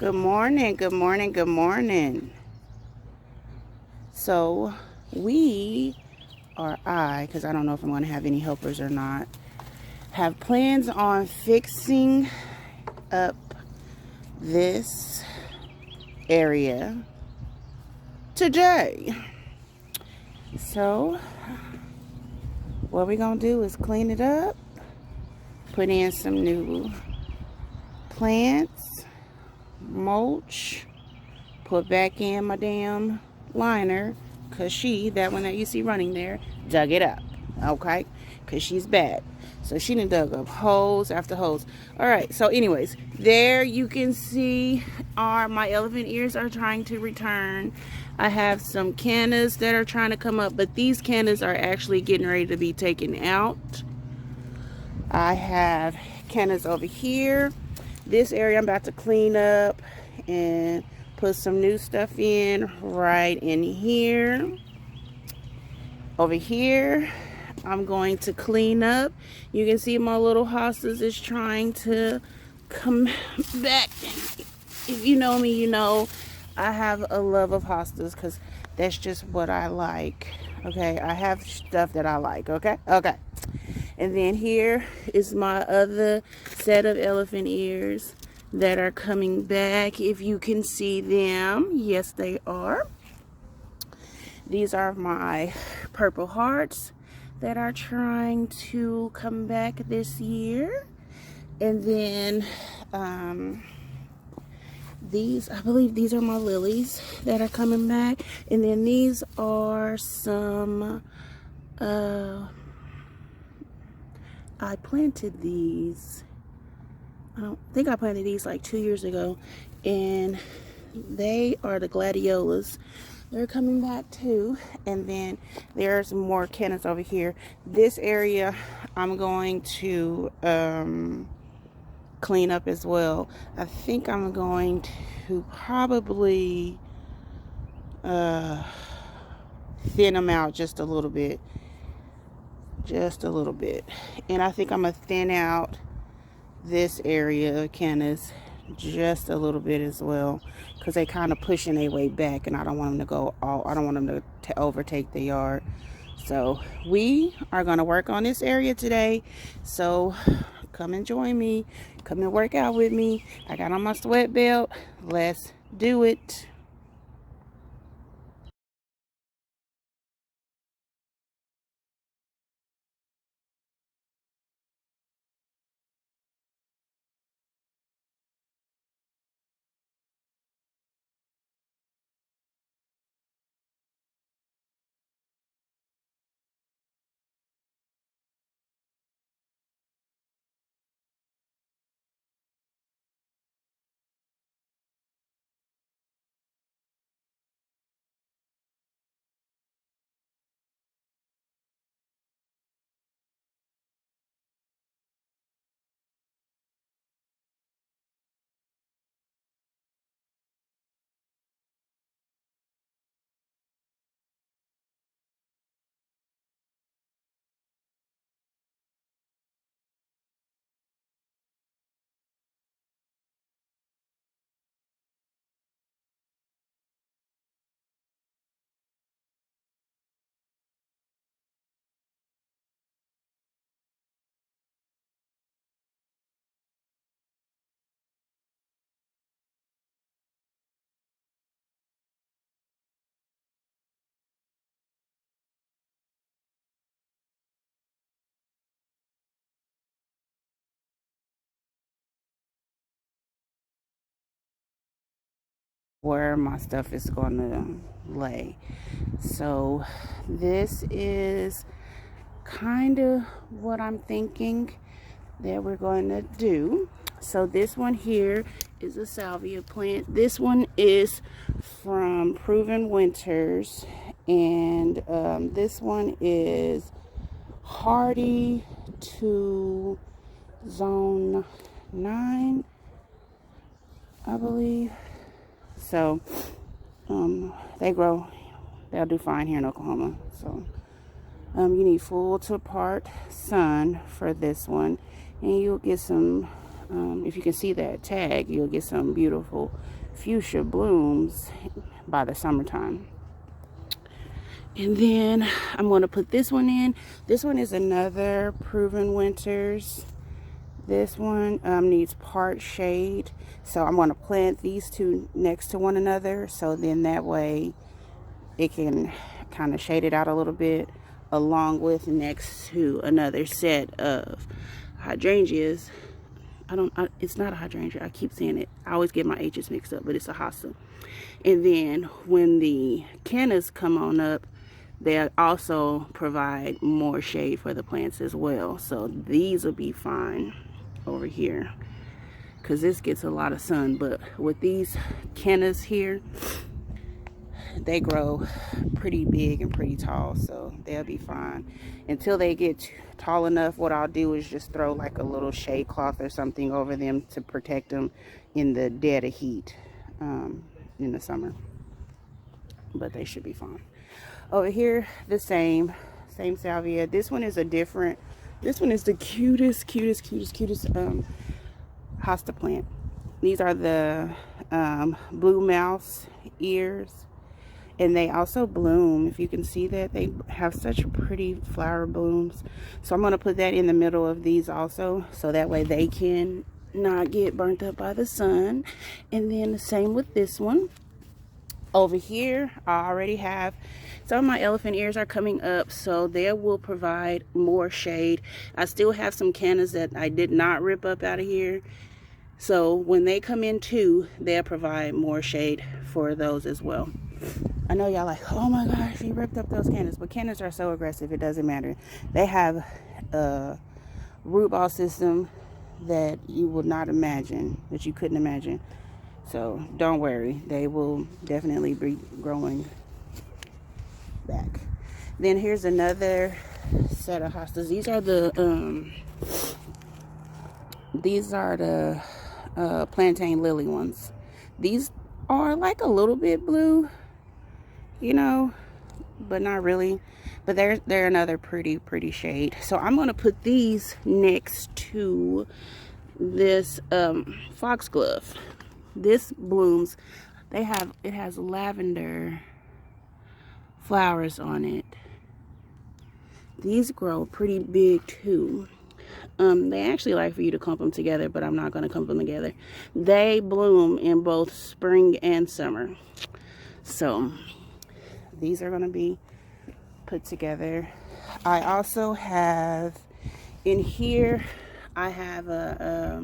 Good morning, good morning, good morning. So because I don't know if I'm going to have any helpers or not, have plans on fixing up this area today. So what we're going to do is clean it up, put in some new plants, mulch, put back in my damn liner, because that one that you see running there, dug it up, okay? Because she's bad. So she done dug up holes after holes. All right, so anyways, there you can see my elephant ears are trying to return. I have some cannas that are trying to come up, but these cannas are actually getting ready to be taken out. I have cannas over here. This area I'm about to clean up and put some new stuff in right in here. Over here, I'm going to clean up. You can see my little hostas is trying to come back. If you know me, you know I have a love of hostas because that's just what I like. Okay, I have stuff that I like. Okay. And then here is my other set of elephant ears that are coming back. If you can see them, yes, they are. These are my purple hearts that are trying to come back this year. And then I believe these are my lilies that are coming back. And then these are some, I planted these, I think I planted these like 2 years ago, and they are the gladiolas. They're coming back too. And then there's more cannas over here. This area I'm going to clean up as well. I think I'm going to probably thin them out just a little bit. And I think I'm gonna thin out this area of cannas just a little bit as well, because they kind of pushing their way back, and I don't want them to go all, I don't want them to overtake the yard. So we are going to work on this area today. So come and join me, come and work out with me. I got on my sweat belt. Let's do it. Where my stuff is going to lay. So this is kind of what I'm thinking that we're going to do. So this one here is a salvia plant. This one is from Proven Winters, and this one is hardy to zone 9, I believe. So they'll do fine here in Oklahoma. So you need full to part sun for this one, and you'll get some If you can see that tag, you'll get some beautiful fuchsia blooms by the summertime. And then I'm going to put this one in. This one is another Proven Winters. This one needs part shade, so I'm going to plant these two next to one another, so then that way it can kind of shade it out a little bit, along with next to another set of hydrangeas. It's not a hydrangea, I keep saying it, I always get my H's mixed up, but it's a hosta. And then when the cannas come on up, they also provide more shade for the plants as well. So these will be fine over here, because this gets a lot of sun. But with these cannas here, they grow pretty big and pretty tall, so they'll be fine. Until they get tall enough, what I'll do is just throw like a little shade cloth or something over them to protect them in the dead of heat in the summer. But they should be fine. Over here, the same salvia. This one is a different, this one is the cutest hosta plant. These are the blue mouse ears, and they also bloom. If you can see that, they have such pretty flower blooms. So I'm going to put that in the middle of these also, so that way they can not get burnt up by the sun. And then the same with this one. Over here, I already have some of my elephant ears are coming up, so they will provide more shade. I still have some cannas that I did not rip up out of here, so when they come in too, they'll provide more shade for those as well. I know y'all like, oh my gosh, you ripped up those cannas, but cannas are so aggressive, it doesn't matter. They have a root ball system that you would not imagine, that you couldn't imagine. So don't worry, they will definitely be growing back. Then here's another set of hostas. These are the plantain lily ones. These are like a little bit blue, you know, but not really. But they're another pretty shade. So I'm gonna put these next to this foxglove. This blooms. It has lavender flowers on it. These grow pretty big too. They actually like for you to clump them together, but I'm not going to clump them together. They bloom in both spring and summer. So these are going to be put together. I also have in here, I have a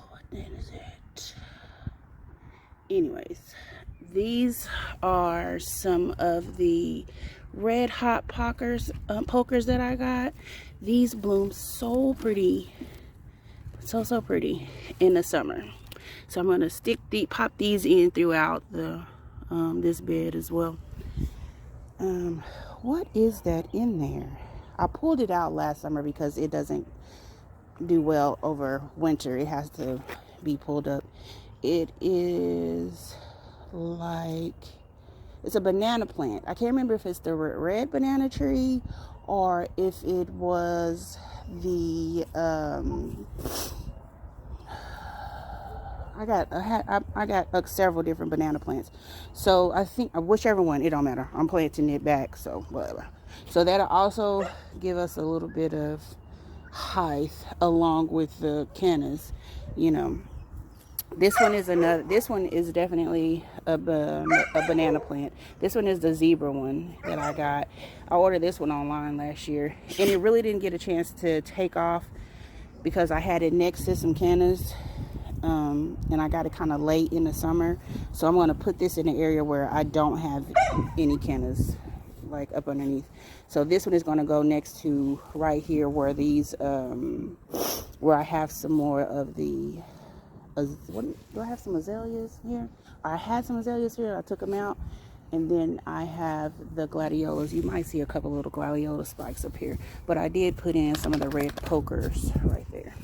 what name is it? Anyways, these are some of the red hot pokers that I got. These bloom so pretty, so pretty in the summer. So I'm gonna pop these in throughout the this bed as well. What is that in there? I pulled it out last summer because it doesn't do well over winter. It has to be pulled up. It is like, it's a banana plant. I can't remember if it's the red banana tree or if it was the I got several different banana plants. So I think whichever one, it don't matter. I'm planting it back, so whatever. So that'll also give us a little bit of height along with the cannas, you know. This one is definitely a banana plant. This one is the zebra one that I got. I ordered this one online last year, and it really didn't get a chance to take off because I had it next to some cannas. And I got it kind of late in the summer, so I'm going to put this in an area where I don't have any cannas like up underneath. So this one is going to go next to right here where these where I have some more of the what do I have, some azaleas here? I had some azaleas here, I took them out, and then I have the gladiolas. You might see a couple little gladiola spikes up here, but I did put in some of the red pokers right there.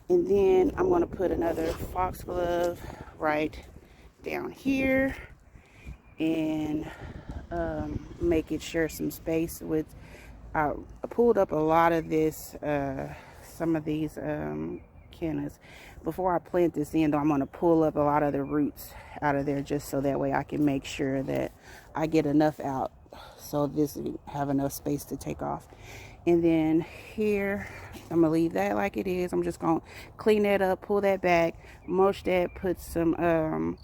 And then I'm going to put another foxglove right down here and making sure some space with. I pulled up a lot of this, some of these cannas. Before I plant this in, though, I'm going to pull up a lot of the roots out of there just so that way I can make sure that I get enough out so this have enough space to take off. And then here, I'm going to leave that like it is. I'm just going to clean that up, pull that back, mulch that, put some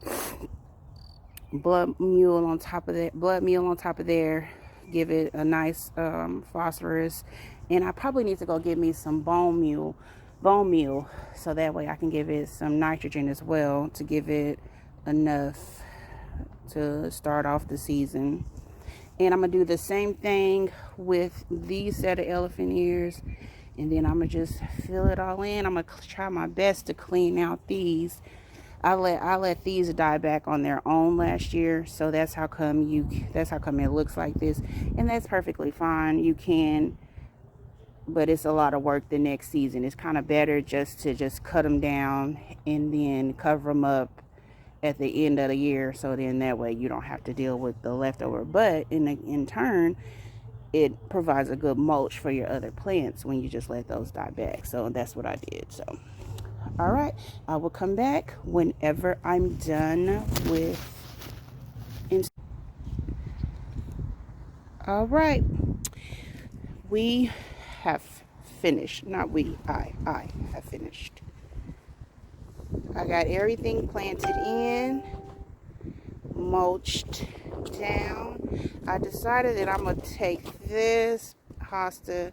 blood meal on top of there, give it a nice phosphorus. And I probably need to go get me some bone meal so that way I can give it some nitrogen as well to give it enough to start off the season. And I'm gonna do the same thing with these set of elephant ears, and then I'm gonna just fill it all in. I'm gonna try my best to clean out these. I let these die back on their own last year, so that's how come it looks like this, and that's perfectly fine. You can, but it's a lot of work the next season. It's kind of better just to cut them down and then cover them up at the end of the year, so then that way you don't have to deal with the leftover. But in turn, it provides a good mulch for your other plants when you just let those die back. So that's what I did. So all right, I will come back whenever I'm done with. All right, we have finished. Not we, I have finished. I got everything planted in, mulched down. I decided that I'm going to take this hosta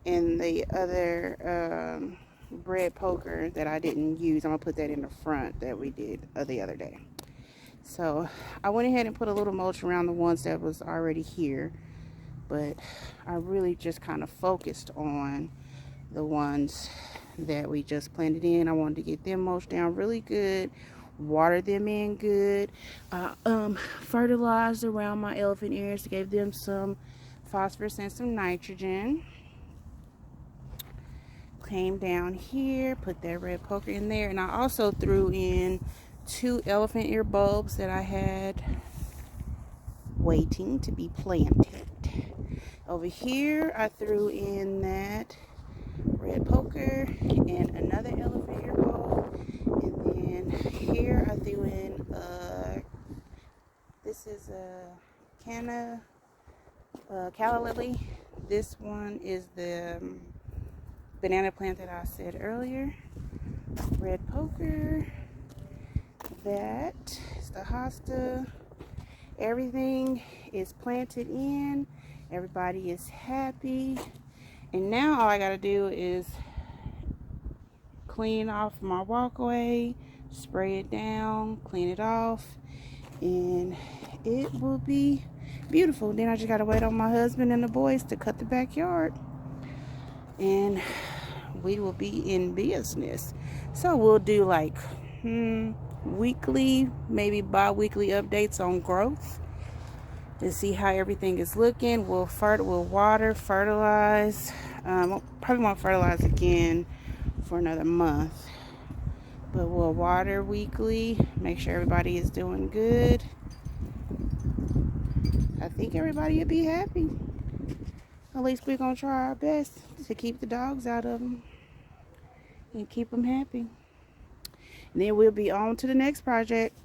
and the other bread poker that I didn't use. I'm going to put that in the front that we did the other day. So I went ahead and put a little mulch around the ones that was already here. But I really just kind of focused on the ones that we just planted in. I wanted to get them mulched down really good, water them in good, fertilized around my elephant ears, gave them some phosphorus and some nitrogen. Came down here, put that red poker in there, and I also threw in 2 elephant ear bulbs that I had waiting to be planted. Over here I threw in that red poker and another elephant ear bulb, and then here I threw in this is a canna calla lily. This one is the banana plant that I said earlier. Red poker, that is the hosta. Everything is planted in, everybody is happy, and now all I gotta do is clean off my walkway, spray it down, clean it off, and it will be beautiful. Then I just gotta wait on my husband and the boys to cut the backyard, and we will be in business. So we'll do like weekly, maybe bi-weekly updates on growth to see how everything is looking. We'll water, fertilize. Probably won't fertilize again for another month, but we'll water weekly, make sure everybody is doing good. I think everybody will be happy. At least we're gonna try our best to keep the dogs out of them and keep them happy. And then we'll be on to the next project.